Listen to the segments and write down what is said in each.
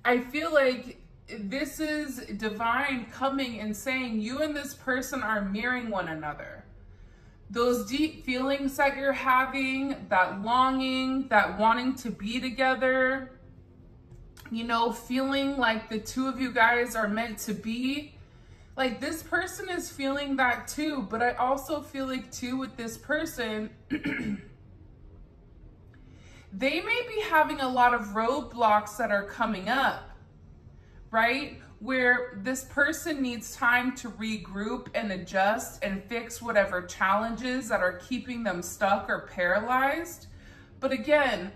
I feel like this is divine coming and saying you and this person are mirroring one another. Those deep feelings that you're having, that longing, that wanting to be together, you know, feeling like the two of you guys are meant to be. Like, this person is feeling that too, but I also feel like too with this person, they may be having a lot of roadblocks that are coming up, right? Where this person needs time to regroup and adjust and fix whatever challenges that are keeping them stuck or paralyzed. But again,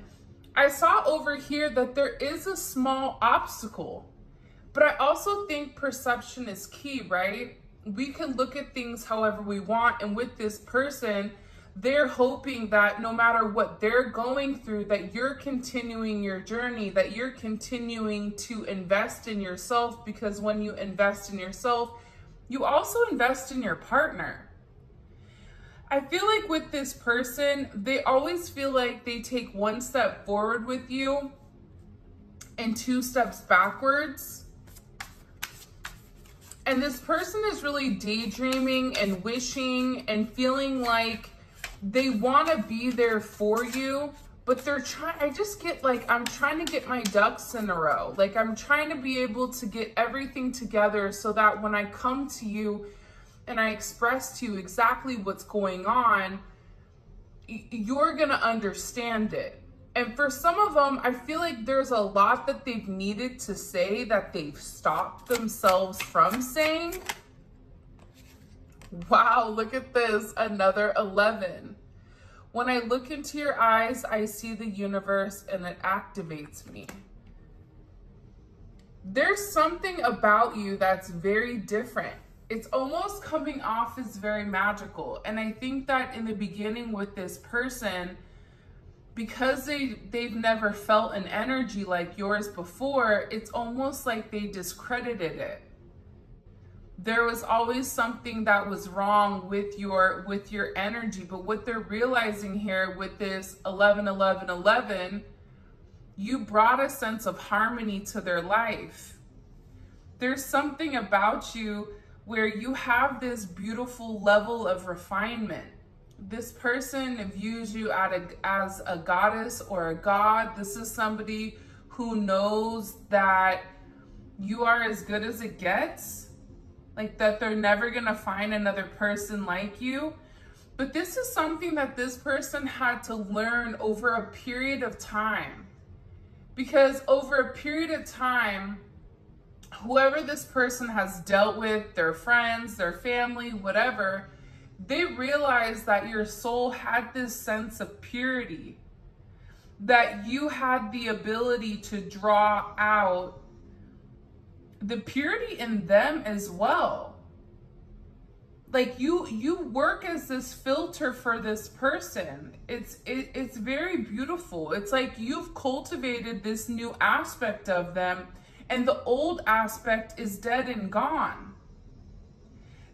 I saw over here that there is a small obstacle, but I also think perception is key, right? We can look at things however we want, and with this person, they're hoping that no matter what they're going through, that you're continuing your journey, that you're continuing to invest in yourself, because when you invest in yourself, you also invest in your partner. I feel like with this person, they always feel like they take one step forward with you and 2 steps backwards. And this person is really daydreaming and wishing and feeling like they want to be there for you, but they're trying, I just get like, I'm trying to get my ducks in a row. Like, I'm trying to be able to get everything together so that when I come to you and I express to you exactly what's going on, you're going to understand it. And for some of them, I feel like there's a lot that they've needed to say that they've stopped themselves from saying. Wow, look at this, another 11. When I look into your eyes, I see the universe and it activates me. There's something about you that's very different. It's almost coming off as very magical. And I think that in the beginning with this person, because they've never felt an energy like yours before, it's almost like they discredited it. There was always something that was wrong with your energy. But what they're realizing here with this 11, 11, 11, you brought a sense of harmony to their life. There's something about you where you have this beautiful level of refinement. This person views you as a goddess or a god. This is somebody who knows that you are as good as it gets, like that they're never gonna find another person like you. But this is something that this person had to learn over a period of time, because over a period of time, whoever this person has dealt with, their friends, their family, whatever, they realized that your soul had this sense of purity, that you had the ability to draw out the purity in them as well. Like you work as this filter for this person. It's very beautiful. It's like you've cultivated this new aspect of them, and the old aspect is dead and gone.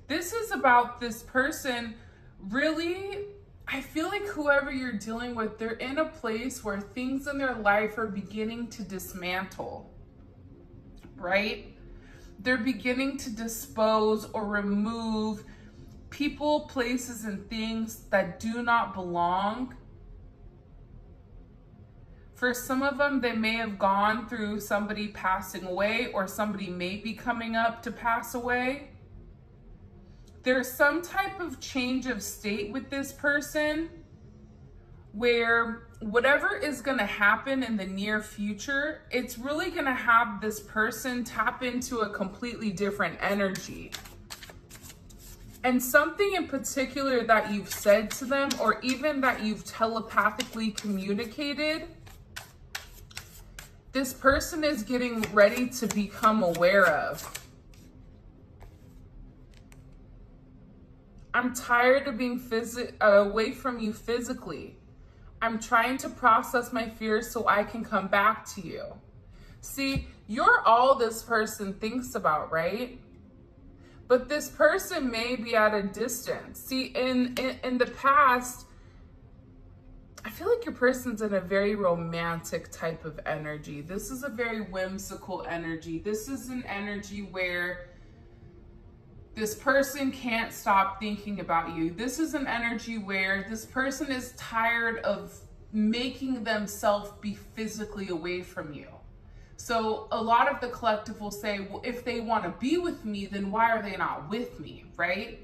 This is about this person really, I feel like whoever you're dealing with, they're in a place where things in their life are beginning to dismantle, right? They're beginning to dispose or remove people, places, and things that do not belong. For some of them, they may have gone through somebody passing away, or somebody may be coming up to pass away. There's some type of change of state with this person where whatever is going to happen in the near future, it's really going to have this person tap into a completely different energy. And something in particular that you've said to them, or even that you've telepathically communicated, this person is getting ready to become aware of. I'm tired of being away from you physically. I'm trying to process my fears so I can come back to you. See, you're all this person thinks about, right? But this person may be at a distance. See, in the past, I feel like your person's in a very romantic type of energy. This is a very whimsical energy. This is an energy where this person can't stop thinking about you. This is an energy where this person is tired of making themselves be physically away from you. So a lot of the collective will say, well, if they want to be with me, then why are they not with me, right?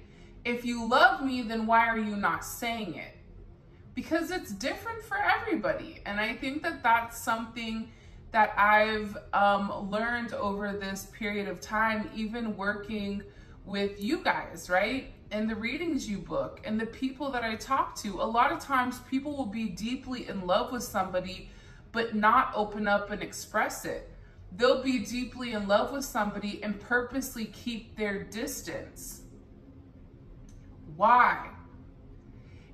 If you love me, then why are you not saying it? Because it's different for everybody. And I think that that's something that I've learned over this period of time, even working with you guys, right? And the readings you book and the people that I talk to. A lot of times people will be deeply in love with somebody, but not open up and express it. They'll be deeply in love with somebody and purposely keep their distance. Why?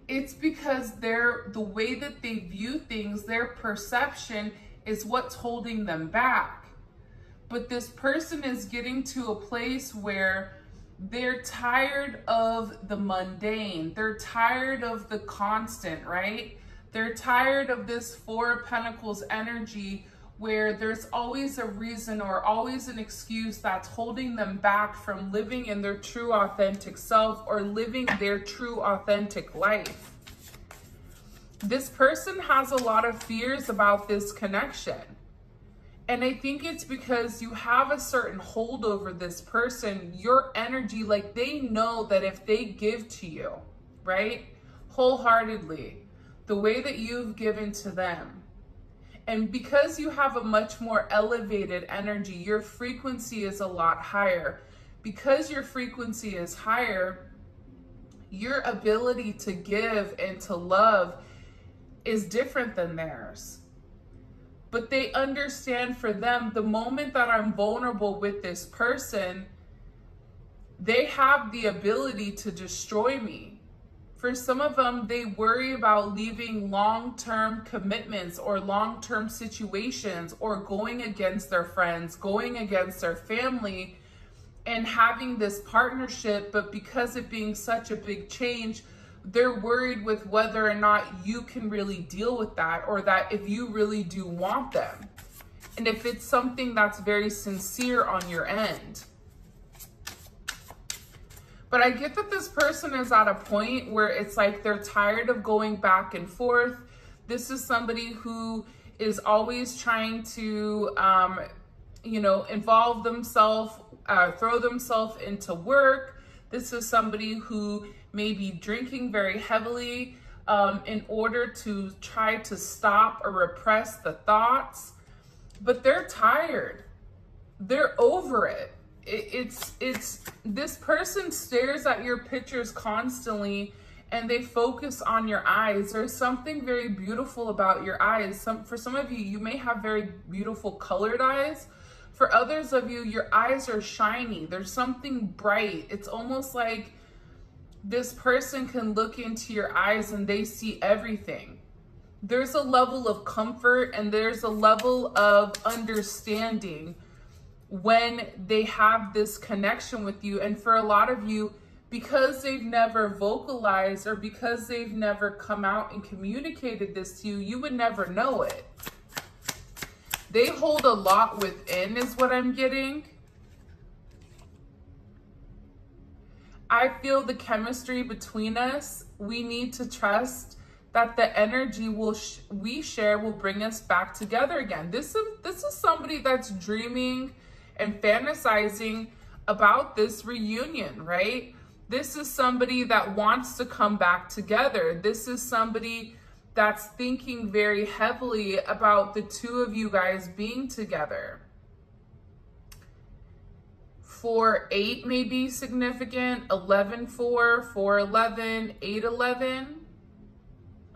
It's because the way that they view things, their perception is what's holding them back. But this person is getting to a place where they're tired of the mundane. They're tired of the constant, right? They're tired of this Four of Pentacles energy where there's always a reason or always an excuse that's holding them back from living in their true authentic self or living their true authentic life. This person has a lot of fears about this connection. And I think it's because you have a certain hold over this person, your energy, like they know that if they give to you, right, wholeheartedly, the way that you've given to them, and because you have a much more elevated energy, your frequency is a lot higher. Because your frequency is higher, your ability to give and to love is different than theirs. But they understand, for them, the moment that I'm vulnerable with this person, they have the ability to destroy me. For some of them, they worry about leaving long-term commitments or long-term situations or going against their friends, going against their family, and having this partnership. But because it being such a big change, they're worried with whether or not you can really deal with that, or that if you really do want them, and if it's something that's very sincere on your end. But I get that this person is at a point where it's like they're tired of going back and forth. This is somebody who is always trying to, involve themselves, throw themselves into work. This is somebody who may be drinking very heavily in order to try to stop or repress the thoughts. But they're tired. They're over it. It's this person stares at your pictures constantly and they focus on your eyes. There's something very beautiful about your eyes. For some of you, you may have very beautiful colored eyes. For others of you, your eyes are shiny. There's something bright. It's almost like this person can look into your eyes and they see everything. There's a level of comfort and there's a level of understanding when they have this connection with you. And for a lot of you, because they've never vocalized or because they've never come out and communicated this to you, you would never know it. They hold a lot within is what I'm getting. I feel the chemistry between us, we need to trust that the energy we share will bring us back together again. This is somebody that's dreaming and fantasizing about this reunion, right? This is somebody that wants to come back together. This is somebody that's thinking very heavily about the two of you guys being together. 4-8 may be significant, 11-4, 4-11, 8-11,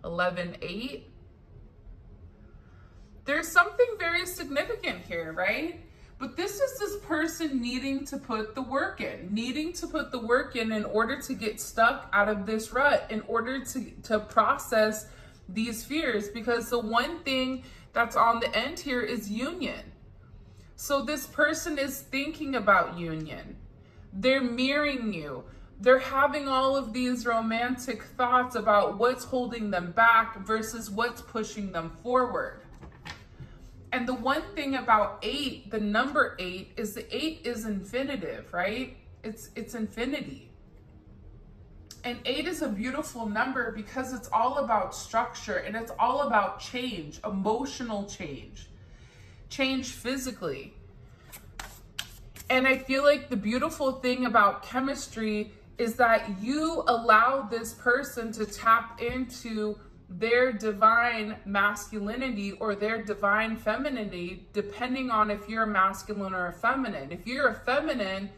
11-8. There's something very significant here, right? But this is this person needing to put the work in order to get stuck out of this rut, in order to process these fears. Because the one thing that's on the end here is union. So this person is thinking about union. They're mirroring you. They're having all of these romantic thoughts about what's holding them back versus what's pushing them forward. And the one thing about 8, the number 8, is the 8 is infinitive, right? It's infinity. And 8 is a beautiful number because it's all about structure and it's all about change, emotional change, change physically. And I feel like the beautiful thing about chemistry is that you allow this person to tap into their divine masculinity or their divine femininity, depending on if you're a masculine or a feminine. If you're a feminine,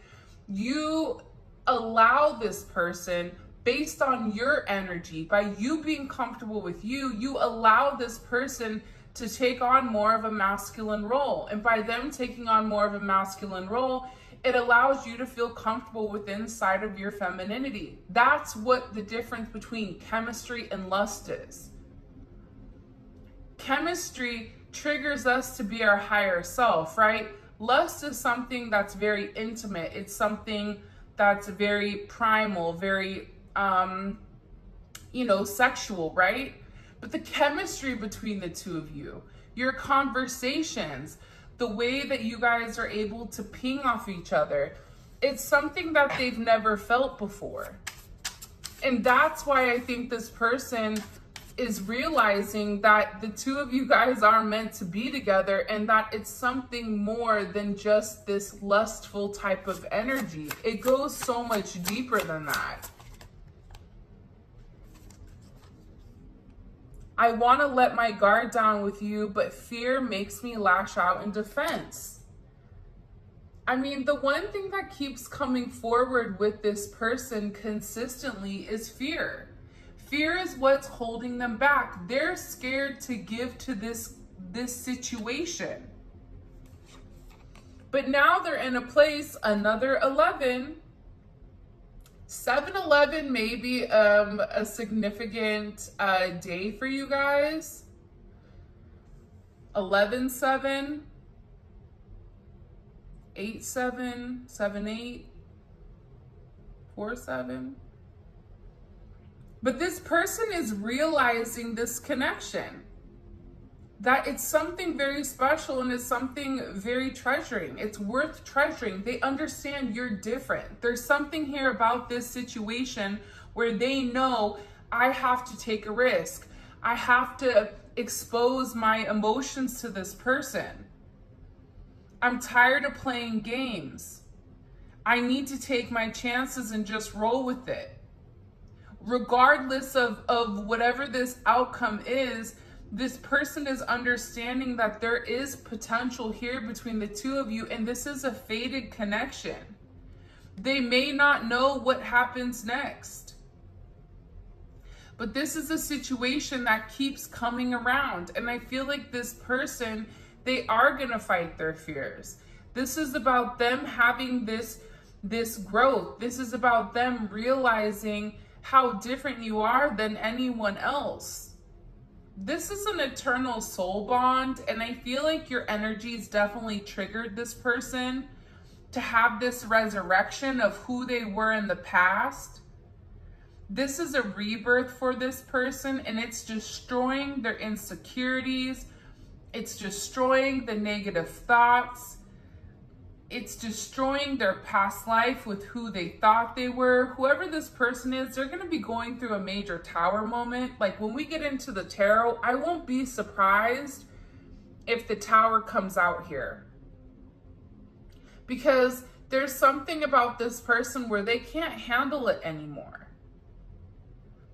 you allow this person, based on your energy, by you being comfortable with you, you allow this person to take on more of a masculine role. And by them taking on more of a masculine role, it allows you to feel comfortable with inside of your femininity. That's what the difference between chemistry and lust is. Chemistry triggers us to be our higher self, right? Lust is something that's very intimate. It's something that's very primal, very, sexual, right? But the chemistry between the two of you, your conversations, the way that you guys are able to ping off each other, it's something that they've never felt before. And that's why I think this person is realizing that the two of you guys are meant to be together and that it's something more than just this lustful type of energy. It goes so much deeper than that. I want to let my guard down with you, but fear makes me lash out in defense. I mean, the one thing that keeps coming forward with this person consistently is fear. Fear is what's holding them back. They're scared to give to this situation. But now they're in a place, another 11. 7-11 may be a significant day for you guys. 11-7, 8-7, 7-8, 4-7. But this person is realizing this connection, that it's something very special and it's something very treasuring. It's worth treasuring. They understand you're different. There's something here about this situation where they know I have to take a risk. I have to expose my emotions to this person. I'm tired of playing games. I need to take my chances and just roll with it. Regardless of whatever this outcome is, this person is understanding that there is potential here between the two of you, and this is a fated connection. They may not know what happens next, but this is a situation that keeps coming around, and I feel like this person, they are going to fight their fears. This is about them having this growth. This is about them realizing how different you are than anyone else. This is an eternal soul bond, and I feel like your energies definitely triggered this person to have this resurrection of who they were in the past. This is a rebirth for this person, and it's destroying their insecurities. It's destroying the negative thoughts. It's destroying their past life with who they thought they were. Whoever this person is, they're going to be going through a major tower moment. Like when we get into the tarot, I won't be surprised if the tower comes out here. Because there's something about this person where they can't handle it anymore.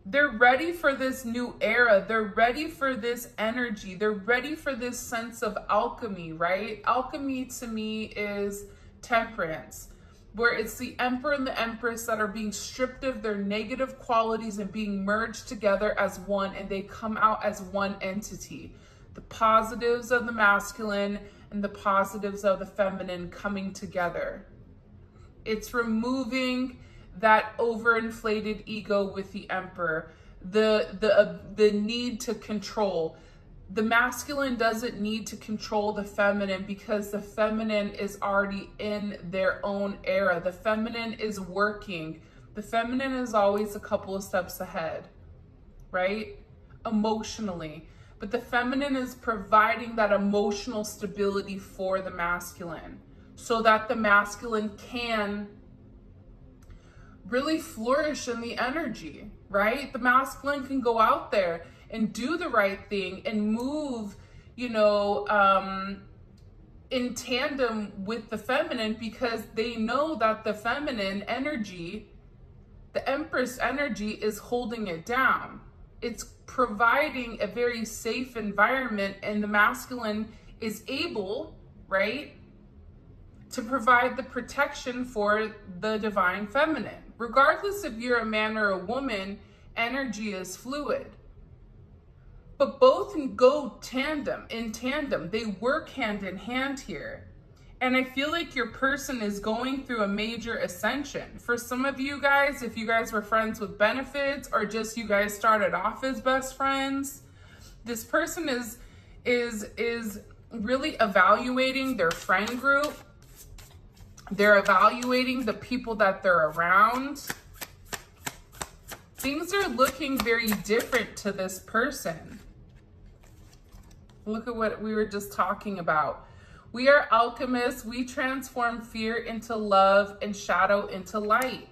They're ready for this new era. They're ready for this energy. They're ready for this sense of alchemy, right? Alchemy to me is temperance, where it's the emperor and the empress that are being stripped of their negative qualities and being merged together as one, and they come out as one entity. The positives of the masculine and the positives of the feminine coming together. It's removing that overinflated ego with the emperor, the need to control. The masculine doesn't need to control the feminine because the feminine is already in their own era. The feminine is working The feminine is always a couple of steps ahead, right? Emotionally. But the feminine is providing that emotional stability for the masculine so that the masculine can really flourish in the energy, right? The masculine can go out there and do the right thing and move, you know, in tandem with the feminine, because they know that the feminine energy, the Empress energy, is holding it down. It's providing a very safe environment, and the masculine is able, right, to provide the protection for the divine feminine. Regardless if you're a man or a woman, energy is fluid. But both can go in tandem. They work hand in hand here. And I feel like your person is going through a major ascension. For some of you guys, if you guys were friends with benefits, or just you guys started off as best friends, this person is really evaluating their friend group. They're evaluating the people that they're around. Things are looking very different to this person. Look at what we were just talking about. We are alchemists. We transform fear into love and shadow into light.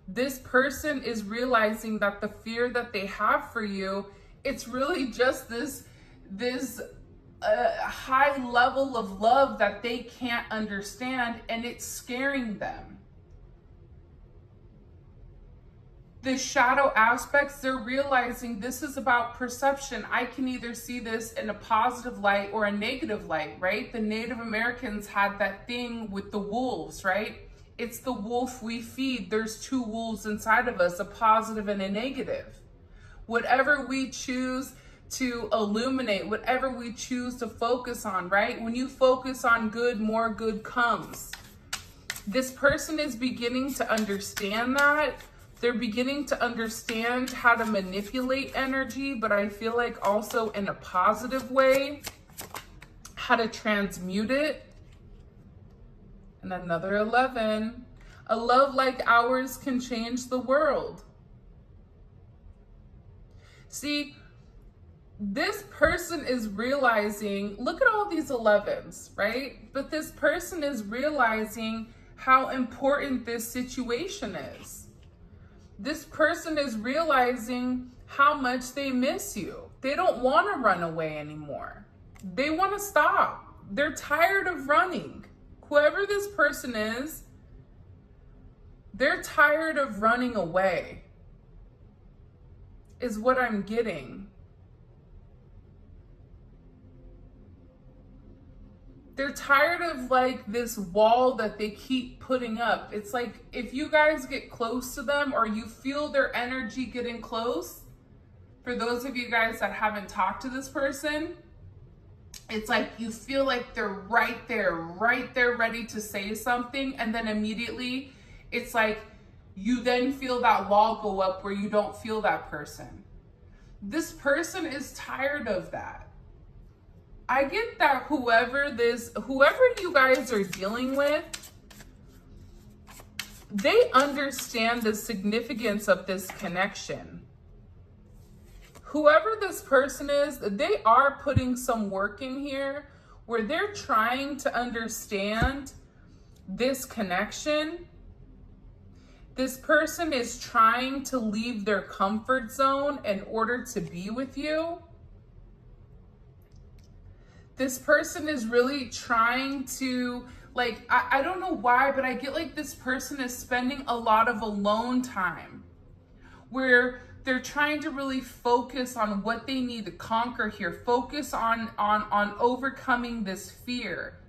This person is realizing that the fear that they have for you, it's really just this high level of love that they can't understand, and it's scaring them. The shadow aspects, they're realizing this is about perception. I can either see this in a positive light or a negative light, right? The Native Americans had that thing with the wolves, right? It's the wolf we feed. There's two wolves inside of us, a positive and a negative. Whatever we choose to illuminate, whatever we choose to focus on, right? When you focus on good, more good comes. This person is beginning to understand that. They're beginning to understand how to manipulate energy, but I feel like also in a positive way, how to transmute it. And another 11. A love like ours can change the world. See, this person is realizing, look at all these 11s, right? But this person is realizing how important this situation is. This person is realizing how much they miss you. They don't want to run away anymore. They want to stop. They're tired of running. Whoever this person is, they're tired of running away, is what I'm getting. They're tired of like this wall that they keep putting up. It's like if you guys get close to them or you feel their energy getting close, for those of you guys that haven't talked to this person, it's like you feel like they're right there, ready to say something. And then immediately it's like you then feel that wall go up where you don't feel that person. This person is tired of that. I get that whoever you guys are dealing with, they understand the significance of this connection. Whoever this person is, they are putting some work in here where they're trying to understand this connection. This person is trying to leave their comfort zone in order to be with you. This person is really trying to, like, I don't know why, but I get like this person is spending a lot of alone time where they're trying to really focus on what they need to conquer here. Focus on overcoming this fear.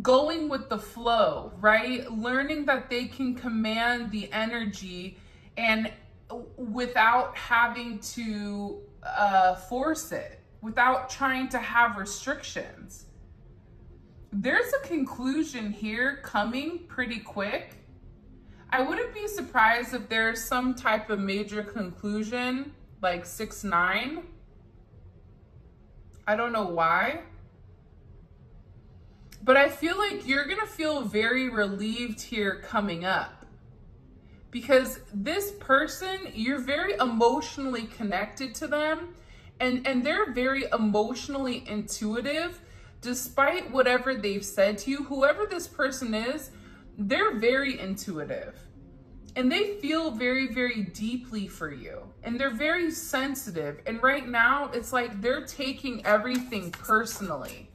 Going with the flow, right? Learning that they can command the energy and without having to force it. Without trying to have restrictions. There's a conclusion here coming pretty quick. I wouldn't be surprised if there's some type of major conclusion, like 6-9. I don't know why. But I feel like you're gonna feel very relieved here coming up. because this person, you're very emotionally connected to them, and they're very emotionally intuitive. Despite whatever they've said to you, whoever this person is, they're very intuitive. And they feel very, very deeply for you. And they're very sensitive. And right now, it's like they're taking everything personally.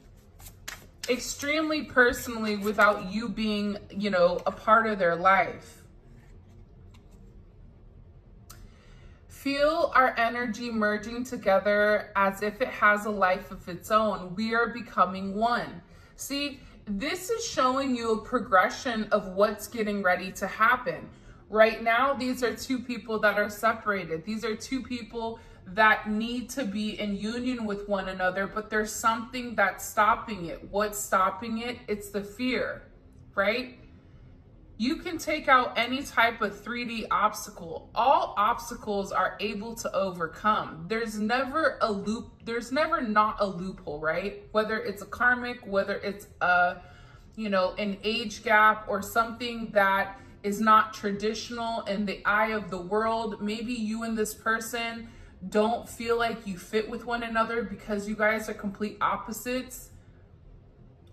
Extremely personally, without you being, you know, a part of their life. Feel our energy merging together as if it has a life of its own. We are becoming one. See, this is showing you a progression of what's getting ready to happen. Right now, these are two people that are separated. These are two people that need to be in union with one another, but there's something that's stopping it. What's stopping it? It's the fear, right? You can take out any type of 3D obstacle. All obstacles are able to overcome. There's never a loop. There's never not a loophole, right? Whether it's a karmic, whether it's a, you know, an age gap or something that is not traditional in the eye of the world. Maybe you and this person don't feel like you fit with one another because you guys are complete opposites.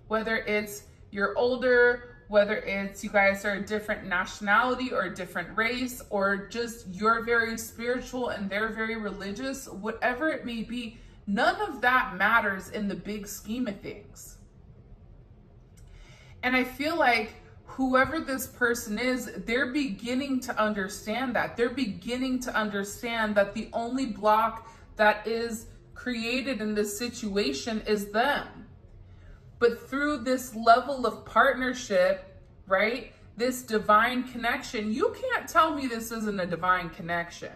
Whether it's you're older, whether it's you guys are a different nationality or a different race, or just you're very spiritual and they're very religious, whatever it may be, none of that matters in the big scheme of things. And I feel like whoever this person is, they're beginning to understand that. They're beginning to understand that the only block that is created in this situation is them. But through this level of partnership, right, this divine connection, you can't tell me this isn't a divine connection.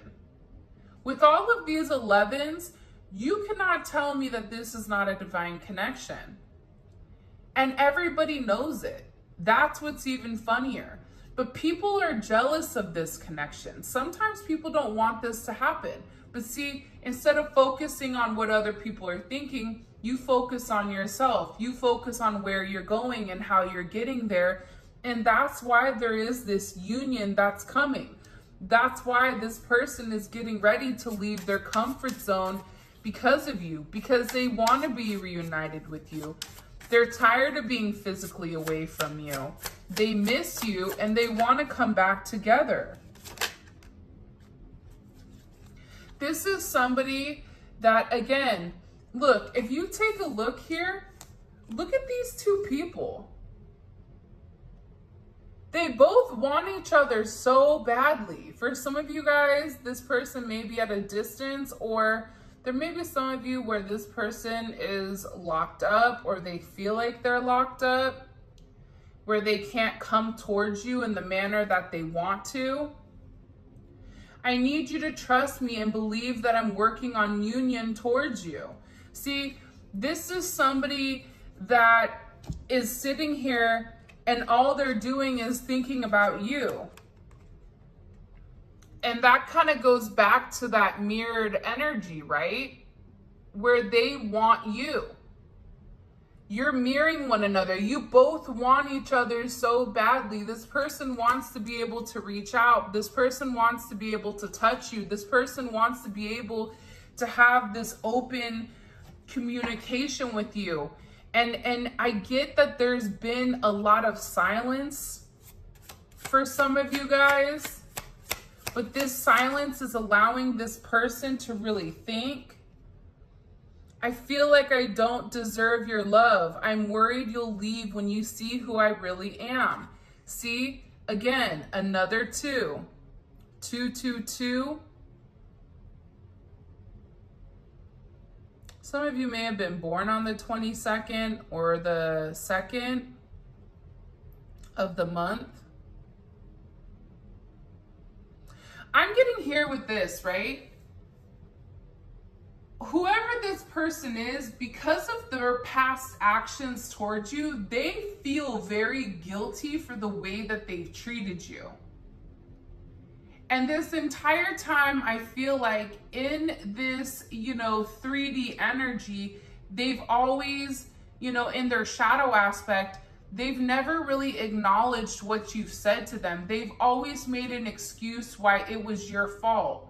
With all of these 11s, you cannot tell me that this is not a divine connection. And everybody knows it. That's what's even funnier. But people are jealous of this connection. Sometimes people don't want this to happen. But see, instead of focusing on what other people are thinking, you focus on yourself. You focus on where you're going and how you're getting there. And that's why there is this union that's coming. That's why this person is getting ready to leave their comfort zone because of you, because they want to be reunited with you. They're tired of being physically away from you. They miss you and they want to come back together. This is somebody that, again, look, if you take a look here, look at these two people. They both want each other so badly. For some of you guys, this person may be at a distance, or there may be some of you where this person is locked up, or they feel like they're locked up, where they can't come towards you in the manner that they want to. I need you to trust me and believe that I'm working on union towards you. See, this is somebody that is sitting here and all they're doing is thinking about you. And that kind of goes back to that mirrored energy, right? Where they want you. You're mirroring one another. You both want each other so badly. This person wants to be able to reach out. This person wants to be able to touch you. This person wants to be able to have this open communication with you. And I get that there's been a lot of silence for some of you guys, but this silence is allowing this person to really think. I feel like I don't deserve your love. I'm worried you'll leave when you see who I really am. See, again, another 2. 2, 2, 2. Some of you may have been born on the 22nd or the 2nd of the month. I'm getting here with this, right? Whoever this person is, because of their past actions towards you, they feel very guilty for the way that they've treated you. And this entire time, I feel like in this, 3D energy, they've always, in their shadow aspect, they've never really acknowledged what you've said to them. They've always made an excuse why it was your fault.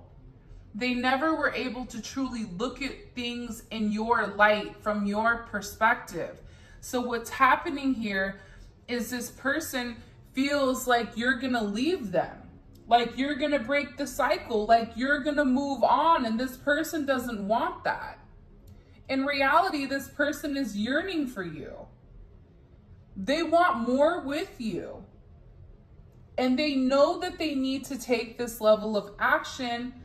They never were able to truly look at things in your light from your perspective. So what's happening here is this person feels like you're gonna leave them, like you're gonna break the cycle, like you're gonna move on, and this person doesn't want that. In reality, this person is yearning for you. They want more with you. And they know that they need to take this level of action,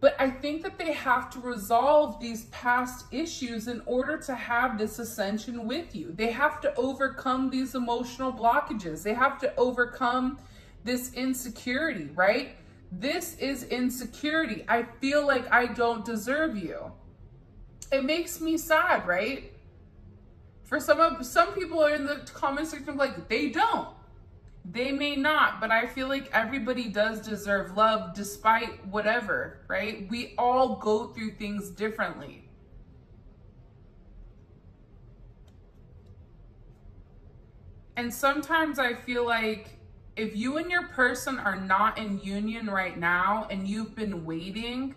but I think that they have to resolve these past issues in order to have this ascension with you. They have to overcome these emotional blockages. They have to overcome this insecurity, right? This is insecurity. I feel like I don't deserve you. It makes me sad, right? For some people are in the comment section like, they don't. They may not, but I feel like everybody does deserve love despite whatever, right? We all go through things differently. And sometimes I feel like if you and your person are not in union right now and you've been waiting,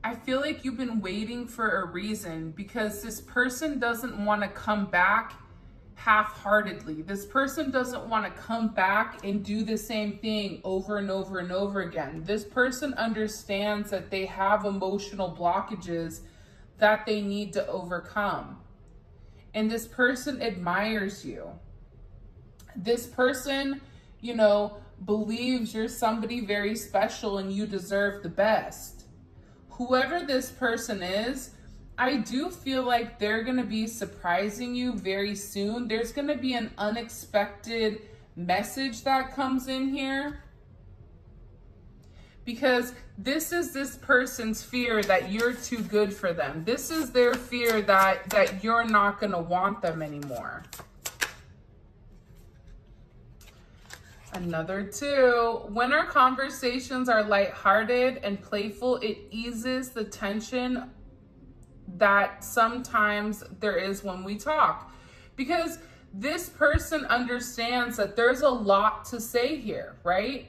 I feel like you've been waiting for a reason, because this person doesn't want to come back half-heartedly. This person doesn't want to come back and do the same thing over and over and over again. This person understands that they have emotional blockages that they need to overcome. And this person admires you. This person, you know, believes you're somebody very special and you deserve the best. Whoever this person is, I do feel like they're going to be surprising you very soon. There's going to be an unexpected message that comes in here, because this is this person's fear that you're too good for them. This is their fear that you're not going to want them anymore. Another 2. When our conversations are lighthearted and playful, it eases the tension that sometimes there is when we talk, because this person understands that there's a lot to say here, right?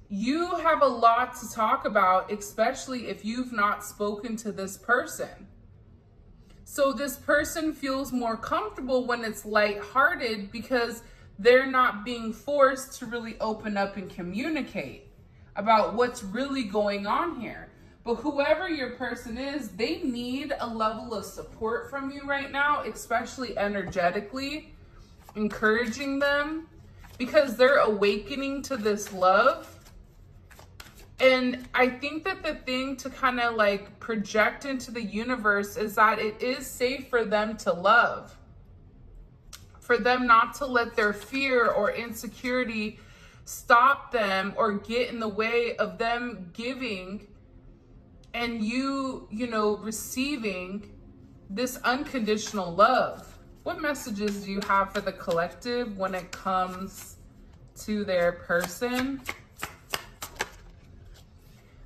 You have a lot to talk about, especially if you've not spoken to this person. So this person feels more comfortable when it's lighthearted, because they're not being forced to really open up and communicate about what's really going on here. But whoever your person is, they need a level of support from you right now, especially energetically, encouraging them, because they're awakening to this love. And I think that the thing to kind of like project into the universe is that it is safe for them to love, for them not to let their fear or insecurity stop them or get in the way of them giving and you know, receiving this unconditional love. What messages do you have for the collective when it comes to their person?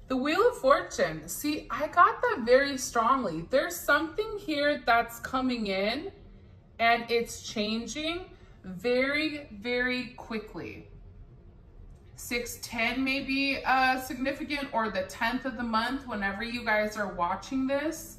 The Wheel of Fortune. See, I got that very strongly. There's something here that's coming in and it's changing very, very quickly. 6/10 may be significant, or the 10th of the month, whenever you guys are watching this.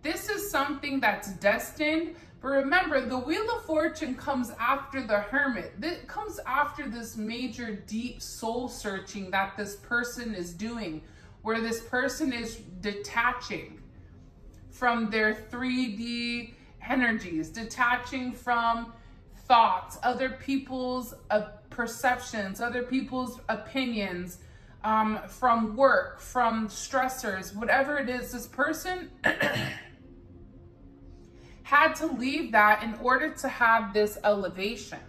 This is something that's destined. But remember, the Wheel of Fortune comes after the Hermit. It comes after this major deep soul searching that this person is doing, where this person is detaching from their 3D energies, detaching from thoughts, other people's perceptions, other people's opinions, from work, from stressors, whatever it is. This person had to leave that in order to have this elevation,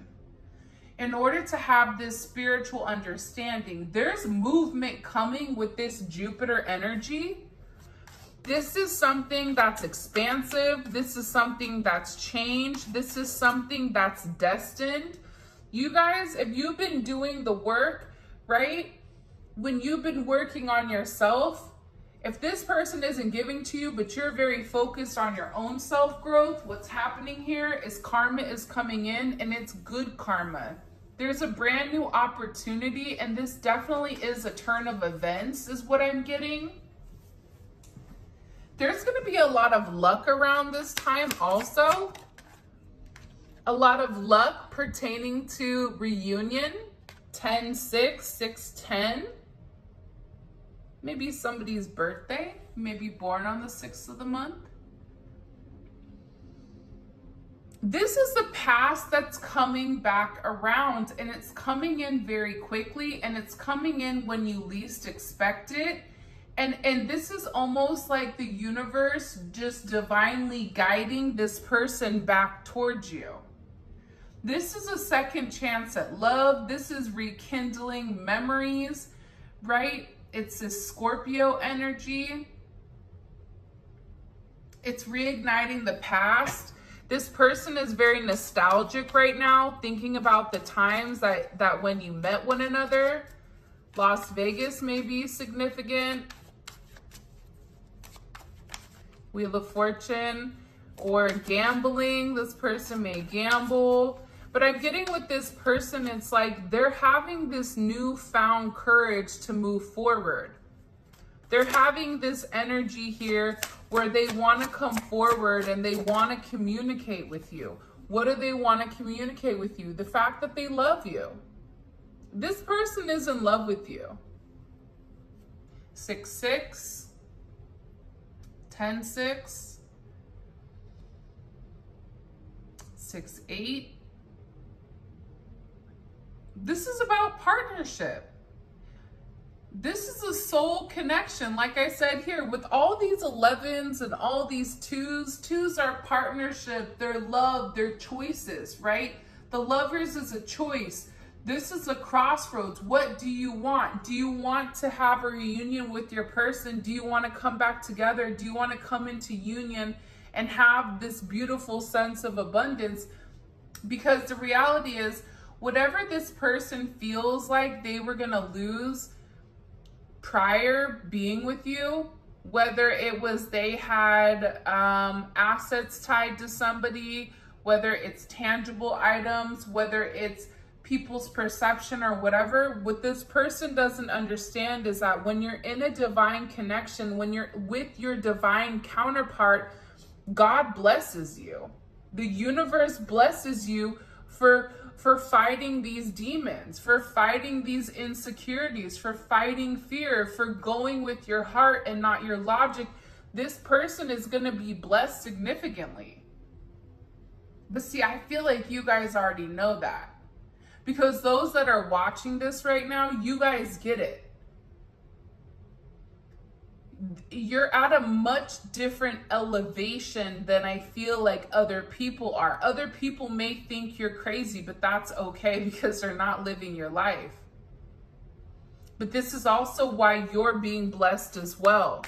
in order to have this spiritual understanding. There's movement coming with this Jupiter energy. This is something that's expansive. This is something that's changed. This is something that's destined. You guys, if you've been doing the work, right? When you've been working on yourself, If this person isn't giving to you, but you're very focused on your own self-growth, what's happening here is karma is coming in, and it's good karma. There's a brand new opportunity, and this definitely is a turn of events, is what I'm getting. There's going to be a lot of luck around this time also. A lot of luck pertaining to reunion, 10-6, 6-10. Maybe somebody's birthday, maybe born on the 6th of the month. This is the past that's coming back around, and it's coming in very quickly, and it's coming in when you least expect it. And this is almost like the universe just divinely guiding this person back towards you. This is a second chance at love. This is rekindling memories, right? It's this Scorpio energy. It's reigniting the past. This person is very nostalgic right now, thinking about the times that when you met one another. Las Vegas may be significant. Wheel of Fortune, or gambling. This person may gamble. But I'm getting with this person, it's like they're having this newfound courage to move forward. They're having this energy here where they want to come forward and they want to communicate with you. What do they want to communicate with you? The fact that they love you. This person is in love with you. 6-6, 10-6, 6-8. This is about partnership. This is a soul connection. Like I said here, with all these 11s and all these 2s, 2s are partnership, they're love, they're choices, right? The Lovers is a choice. This is a crossroads. What do you want? Do you want to have a reunion with your person? Do you want to come back together? Do you want to come into union and have this beautiful sense of abundance? Because the reality is, whatever this person feels like they were going to lose prior being with you, whether it was they had assets tied to somebody, whether it's tangible items, whether it's people's perception or whatever, what this person doesn't understand is that when you're in a divine connection, when you're with your divine counterpart, God blesses you. The universe blesses you for fighting these demons, for fighting these insecurities, for fighting fear, for going with your heart and not your logic. This person is going to be blessed significantly. But see, I feel like you guys already know that. Because those that are watching this right now, you guys get it. You're at a much different elevation than I feel like other people are. Other people may think you're crazy, but that's okay because they're not living your life. But this is also why you're being blessed as well.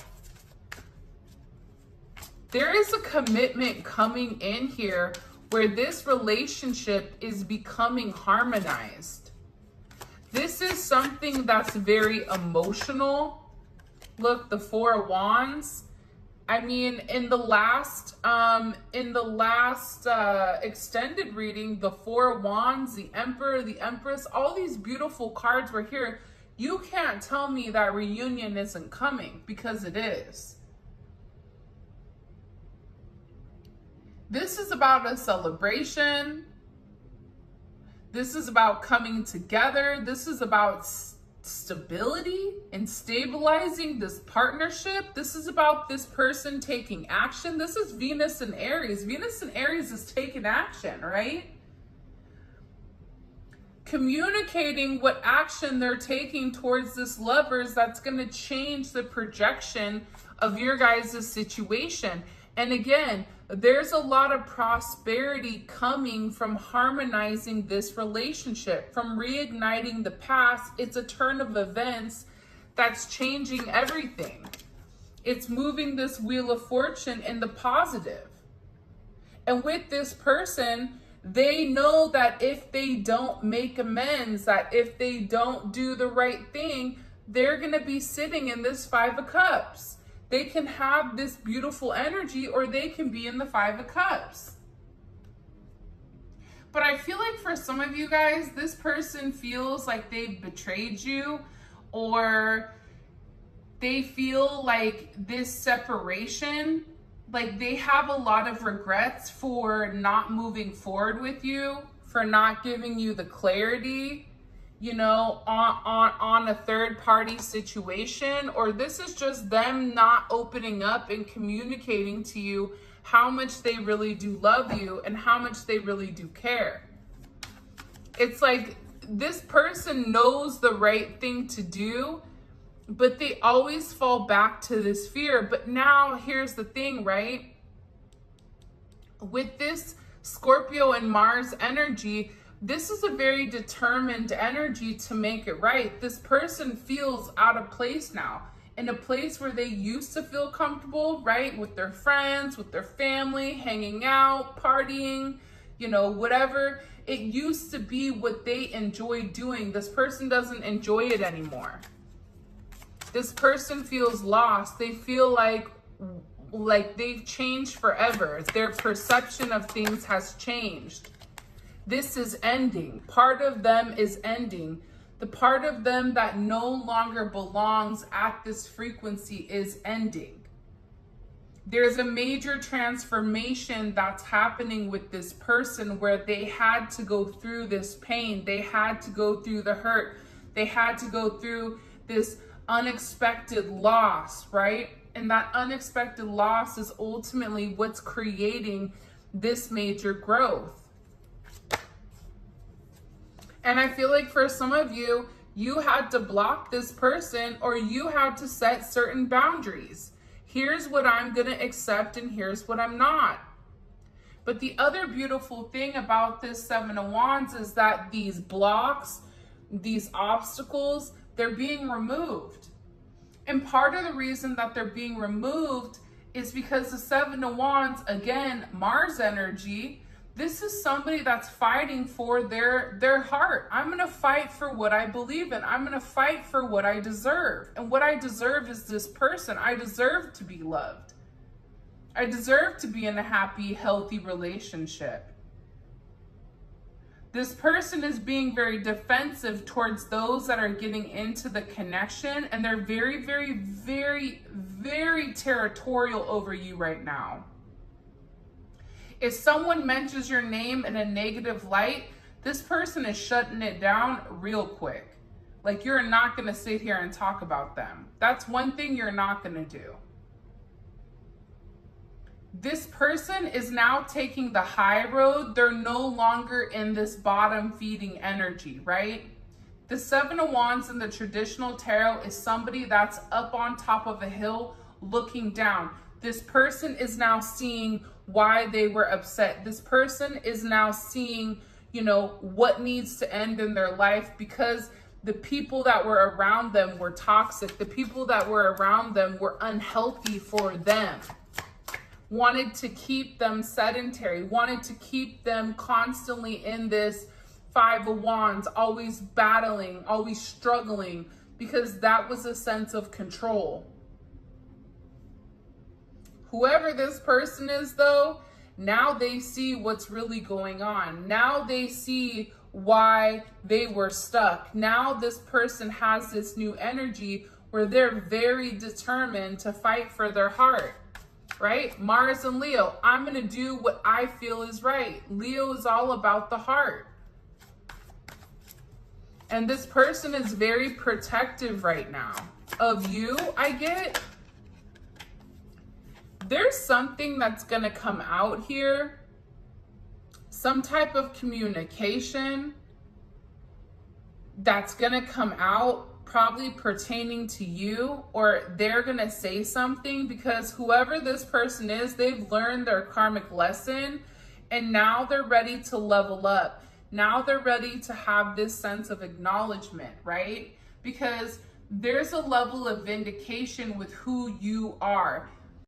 There is a commitment coming in here where this relationship is becoming harmonized. This is something that's very emotional. Look, the Four of Wands. I mean, in the last extended reading, the Four of Wands, the Emperor, the Empress, all these beautiful cards were here. You can't tell me that reunion isn't coming, because it is. This is about a celebration. This is about coming together. This is about stability and stabilizing this partnership. This is about this person taking action. This is Venus and Aries. Venus and Aries is taking action, right? Communicating what action they're taking towards this lovers that's going to change the projection of your guys' situation. And again, there's a lot of prosperity coming from harmonizing this relationship, from reigniting the past. It's a turn of events that's changing everything. It's moving this Wheel of Fortune in the positive. And with this person, they know that if they don't make amends, that if they don't do the right thing, they're going to be sitting in this Five of Cups. They can have this beautiful energy, or they can be in the Five of Cups. But I feel like for some of you guys, this person feels like they've betrayed you, or they feel like this separation, like they have a lot of regrets for not moving forward with you, for not giving you the clarity, you know, on a third party situation, or this is just them not opening up and communicating to you how much they really do love you and how much they really do care. It's like this person knows the right thing to do, but they always fall back to this fear. But now here's the thing, right? With this Scorpio and Mars energy, this is a very determined energy to make it right. This person feels out of place now, in a place where they used to feel comfortable, right? With their friends, with their family, hanging out, partying, you know, whatever. It used to be what they enjoyed doing. This person doesn't enjoy it anymore. This person feels lost. They feel like they've changed forever. Their perception of things has changed. This is ending. Part of them is ending. The part of them that no longer belongs at this frequency is ending. There's a major transformation that's happening with this person where they had to go through this pain. They had to go through the hurt. They had to go through this unexpected loss, right? And that unexpected loss is ultimately what's creating this major growth. And I feel like for some of you, you had to block this person, or you had to set certain boundaries. Here's what I'm going to accept and here's what I'm not. But the other beautiful thing about this Seven of Wands is that these blocks, these obstacles, they're being removed. And part of the reason that they're being removed is because the Seven of Wands, again, Mars energy, this is somebody that's fighting for their heart. I'm going to fight for what I believe in. I'm going to fight for what I deserve. And what I deserve is this person. I deserve to be loved. I deserve to be in a happy, healthy relationship. This person is being very defensive towards those that are getting into the connection, and they're very, very, very, very territorial over you right now. If someone mentions your name in a negative light, this person is shutting it down real quick. Like, you're not going to sit here and talk about them. That's one thing you're not going to do. This person is now taking the high road. They're no longer in this bottom feeding energy, right? The Seven of Wands in the traditional tarot is somebody that's up on top of a hill looking down. This person is now seeing why they were upset. This person is now seeing, you know, what needs to end in their life, because the people that were around them were toxic. The people that were around them were unhealthy for them. Wanted to keep them sedentary, wanted to keep them constantly in this Five of Wands, always battling, always struggling, because that was a sense of control. Whoever this person is, though, now they see what's really going on. Now they see why they were stuck. Now this person has this new energy where they're very determined to fight for their heart, right? Mars and Leo, I'm going to do what I feel is right. Leo is all about the heart. And this person is very protective right now of you, I get. There's something that's going to come out here, some type of communication that's going to come out, probably pertaining to you, or they're going to say something, because whoever this person is, they've learned their karmic lesson, and now they're ready to level up. Now they're ready to have this sense of acknowledgement, right? Because there's a level of vindication with who you are.